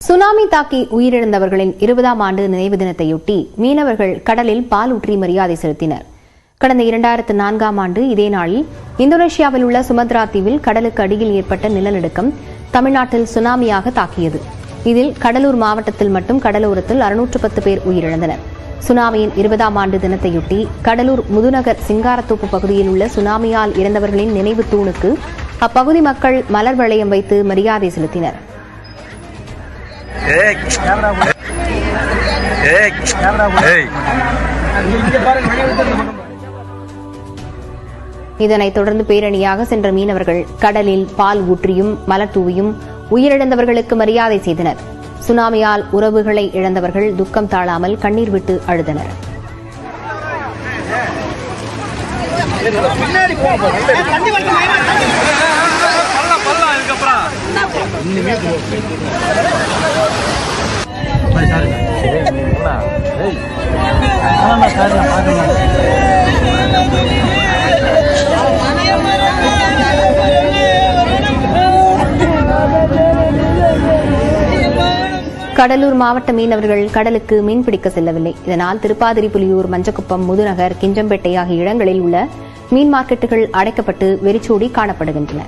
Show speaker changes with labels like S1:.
S1: Tsunami தாக்கி உயிரிழந்தவர்களின் 20ஆம் ஆண்டு நினைவு தினத்தையொட்டி மீனவர்கள் கடலில் பால் ஊற்றி மரியாதை செலுத்தினர். கடந்த 2004ஆம் ஆண்டு இதே நாளில் இந்தோனேஷியாவில் உள்ள சுமத்ரா தீவில் கடலுக்கு அடியில் ஏற்பட்ட நிலநடுக்கம் தமிழ்நாட்டில் சுனாமியாக தாக்கியது. இதில் கடலூர் மாவட்டத்தில் மட்டும் கடலோரத்தில் 610 பேர் உயிரிழந்தனர். சுனாமியின் 20ஆம் ஆண்டு தினத்தையொட்டி கடலூர் முதுநகர் சிங்காரத்தோப்பு பகுதியில் உள்ள சுனாமியால் இறந்தவர்களின் நினைவு தூணுக்கு அப்பகுதி மக்கள் மலர் வளையம் வைத்து மரியாதை செலுத்தினர். இதனைத் தொடர்ந்து பேரணியாக சென்ற மீனவர்கள் கடலில் பால் ஊற்றியும் மலர் தூவியும் உயிரிழந்தவர்களுக்கு மரியாதை செய்தனர். சுனாமியால் உறவுகளை இழந்தவர்கள் துக்கம் தாழாமல் கண்ணீர் விட்டு அழுதனர். கடலூர் மாவட்ட மீனவர்கள் கடலுக்கு மீன்பிடிக்க செல்லவில்லை. இதனால் திருப்பாதிரி புலியூர், மஞ்சக்குப்பம், முதுநகர், கிஞ்சம்பேட்டை ஆகிய இடங்களில் உள்ள மீன் மார்க்கெட்டுகள் அடைக்கப்பட்டு வெறிச்சோடி காணப்படுகின்றன.